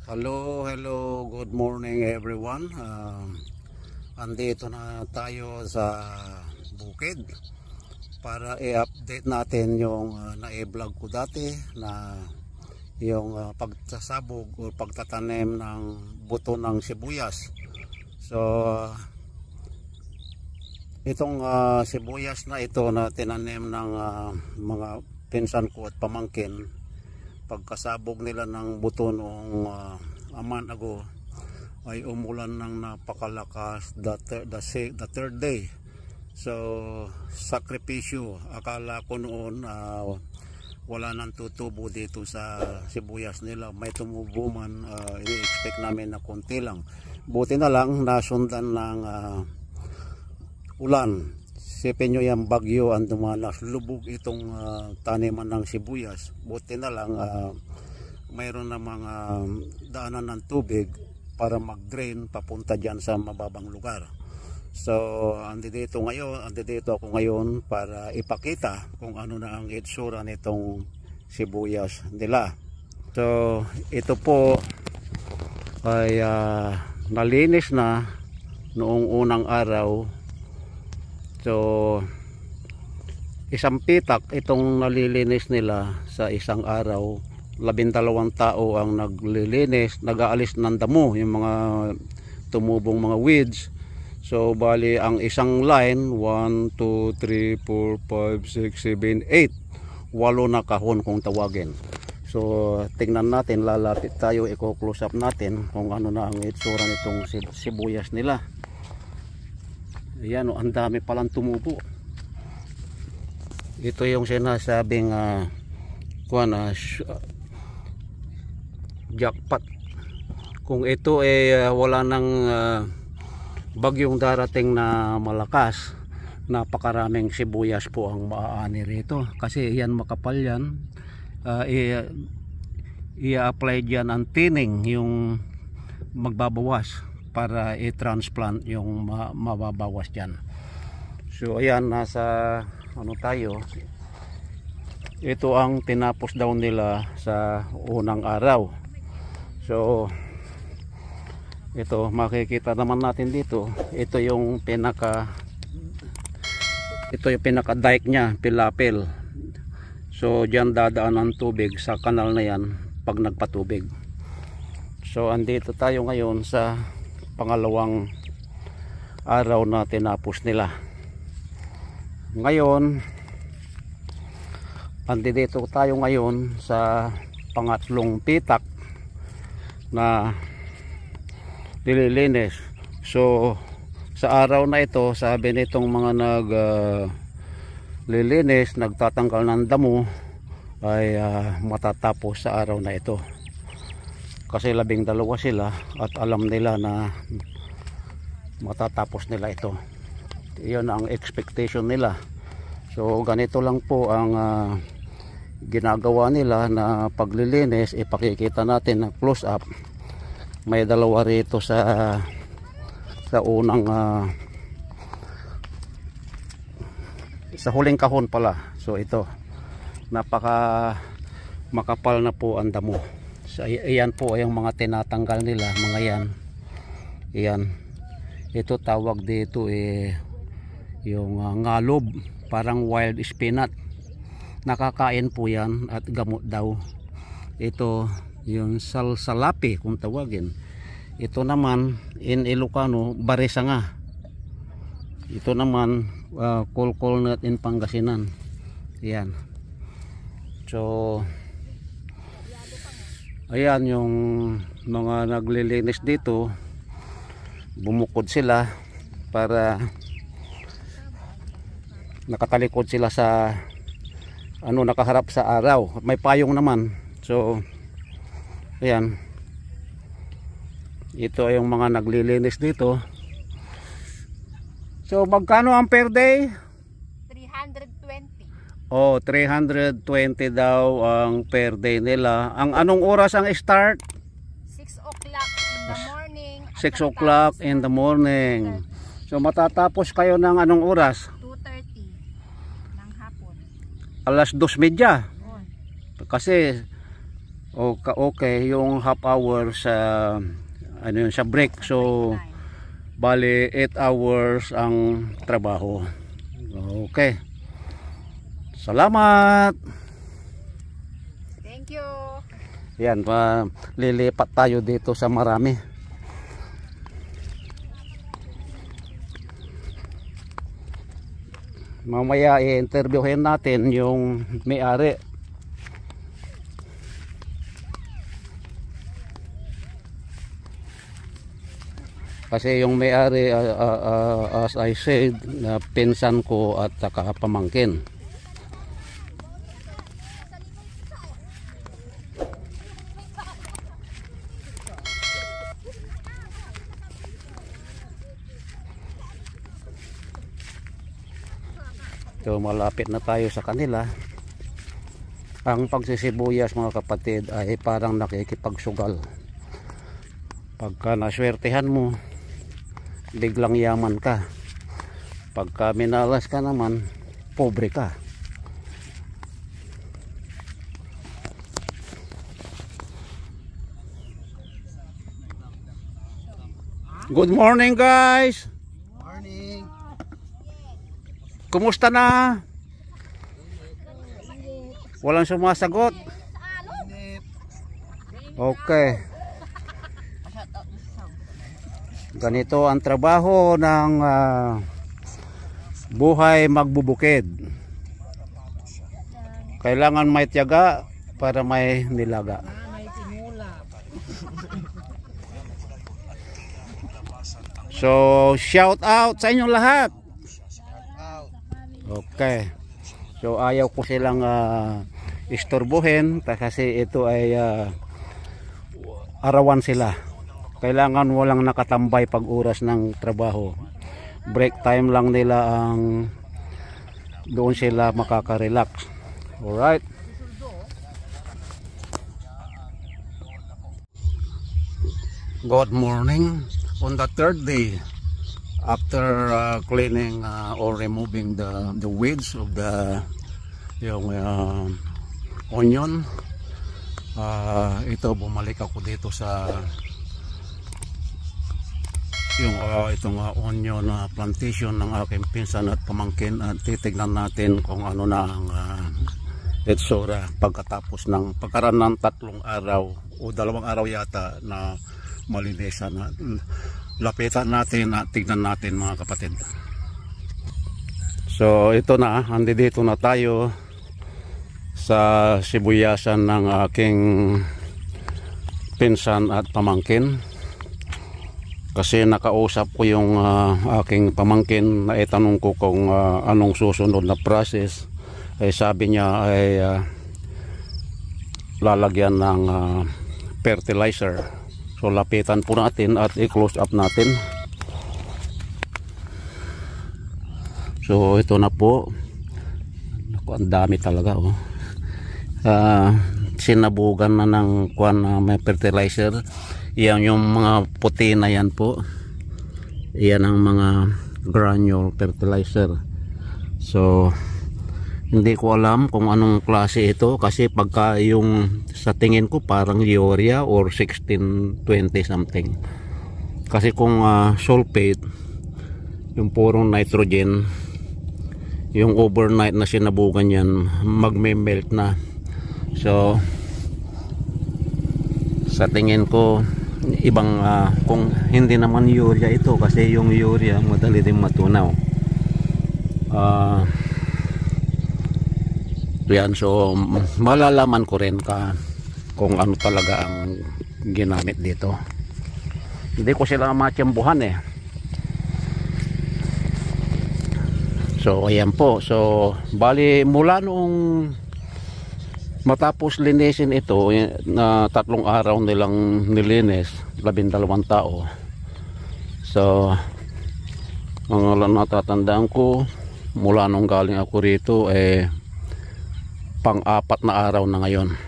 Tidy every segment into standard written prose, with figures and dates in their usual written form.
Hello, good morning everyone. Andito na tayo sa bukid para i-update natin yung na-vlog ko dati na yung pagsasabog o pagtatanim ng buto ng sibuyas. So itong sibuyas na ito na tinanim ng mga pinsan ko at pamangkin, pagkasabog nila ng buto noong a month ago ay umulan ng napakalakas the third day. So sakripisyo, akala ko noon wala nang tutubo dito sa sibuyas nila, may tumubo man, i-expect namin na konti lang. Buti na lang nasundan ng ulan. Sipin nyo yung bagyo ang dumanas, lubog itong taniman ng sibuyas. Buti na lang mayroon na mga daanan ng tubig para mag-drain papunta dyan sa mababang lugar. So andito ako ngayon para ipakita kung ano na ang itsura nitong sibuyas nila. So ito po ay nalinis na noong unang araw. So isang pitak itong nalilinis nila sa isang araw. 12 tao ang naglilinis, nag-aalis ng damo, yung mga tumubong mga weeds. So bali ang isang line 1, 2, 3, 4, 5, 6, 7, 8, 8 na kahon kung tawagin. So tingnan natin, lalapit tayo, i-close up natin kung ano na ang itsura nitong sibuyas nila. Ayan, ang dami palang tumubo. Ito yung sinasabing jackpot. Kung ito ay wala nang bagyong darating na malakas, napakaraming sibuyas po ang maaani rito. Kasi yan, makapal yan. I-apply dyan ang tining, yung magbabawas para i-transplant yung mababawas dyan. So ayan, nasa ano tayo, ito ang tinapos daw nila sa unang araw. So ito, makikita naman natin dito, ito yung pinaka dike nya, pilapil. So dyan dadaan ang tubig sa kanal na yan pag nagpatubig. So andito tayo ngayon sa pangalawang araw na tinapos nila. Ngayon andito tayo ngayon sa pangatlong pitak na nililinis. So sa araw na ito, sabi nitong mga naglilinis, nagtatanggal ng damo, ay matatapos sa araw na ito. Kasi 12 sila at alam nila na matatapos nila ito. Iyon ang expectation nila. So ganito lang po ang ginagawa nila na paglilinis. Ipakikita natin ng close up. May dalawa rito sa unang sa huling kahon pala. So ito, napaka makapal na po ang damo. So, ayan po yung mga tinatanggal nila, mga yan. Ayan. Ito tawag dito yung ngalob, parang wild spinach. Nakakain po yan at gamot daw. Ito yung salsalapi kung tawagin. Ito naman in Ilocano, barisanga. Ito naman kulkulnut in Pangasinan. Ayan. So ayan yung mga naglilinis dito, bumukod sila para nakatalikod sila sa nakaharap sa araw. May payong naman. So ayan, ito yung mga naglilinis dito. So magkano ang per day? 320. Oh, 320 daw ang per day nila. Ang anong oras ang start? 6 o'clock in the morning. 6 o'clock in the morning. So matatapos kayo ng anong oras? 2:30 ng hapon. Alas 2:30. Kasi Okay, yung half hour sa ano yun, sa break. So bali 8 hours ang trabaho. Okay. Salamat. Thank you. Yan, lilipat tayo dito sa Marami. Mamaya i-interviewin natin yung may-ari. Kasi yung may-ari, as I said, na pinsan ko at saka pamangkin. So malapit na tayo sa kanila. Ang pagsisibuyas mga kapatid ay parang nakikipagsugal. Pagka naswertehan mo, biglang yaman ka. Pagka minalas ka naman, pobre ka. Good morning guys. Morning. Kumusta na? Walang sumasagot. Okay. Ganito ang trabaho ng buhay magbubukid. Kailangan may tiyaga para may nilaga. So, shout out sa inyong lahat. Okay. So, ayaw ko silang istorbohin kasi ito ay arawan sila. Kailangan walang nakatambay pag oras ng trabaho. Break time lang nila ang doon sila makaka-relax. Alright. Good morning. On the third day after cleaning or removing the weeds of the yung onion, ito bumalik ako dito sa yung itong onion plantation ng aking pinsan at pamangkin, at titignan natin kung ano na ang itsura pagkatapos ng pagkaraan ng 3 araw o 2 araw yata na malinisan. Na lapitan natin at tignan natin mga kapatid. So ito na, andito na tayo sa sibuyasan ng aking pinsan at pamangkin. Kasi nakausap ko yung aking pamangkin na itanong ko kung anong susunod na process. Ay sabi niya ay lalagyan ng fertilizer. So lapitan po natin at i-close up natin. So ito na po. Naku, ang dami talaga oh. Sinabugan na ng kuwan na may fertilizer. Yan yung mga puti na yan po. Yan ang mga granule fertilizer. So hindi ko alam kung anong klase ito, kasi pagka yung sa tingin ko parang urea or 1620 something. Kasi kung sulfate, yung purong nitrogen, yung overnight na sinabugan yan, magme-melt na. So sa tingin ko ibang kung hindi naman urea ito, kasi yung urea madali din matunaw. Yan, so malalaman ko rin kung ano talaga ang ginamit dito. Hindi ko sila matiyambuhan eh. So ayan po. So bali mula noong matapos linisin ito na 3 araw nilang nilinis, 12 tao. So ang natatandaan ko mula nung galing ako rito pang-4 na araw na ngayon.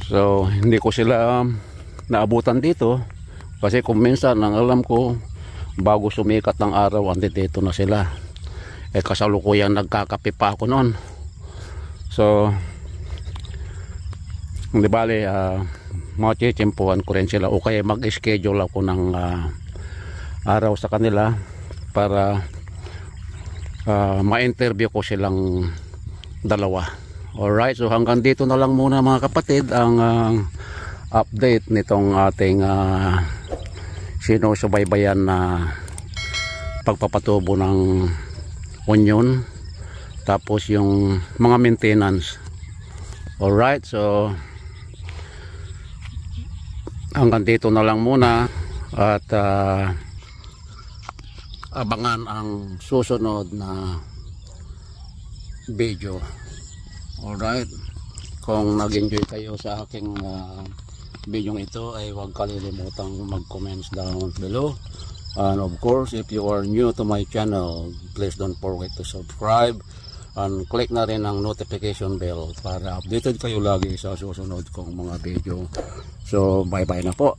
So hindi ko sila naabutan dito, kasi kung minsan ang alam ko bago sumikat ng araw andito na sila. Kasalukuyan nagkakape pa ako noon. So Di bale, machechempohan ko rin sila o kaya mag-schedule ako ng araw sa kanila para ma-interview ko silang dalawa. Alright, so hanggang dito na lang muna mga kapatid ang update nitong ating sinusubaybayan na pagpapatubo ng onion, tapos yung mga maintenance. Alright, so hanggang dito na lang muna at abangan ang susunod na video. Alright, kung nag-enjoy kayo sa aking video ito ay huwag kalilimutang mag-comments down below, and of course if you are new to my channel, please don't forget to subscribe and click na rin ang notification bell para updated kayo lagi sa susunod kong mga video. So bye bye na po.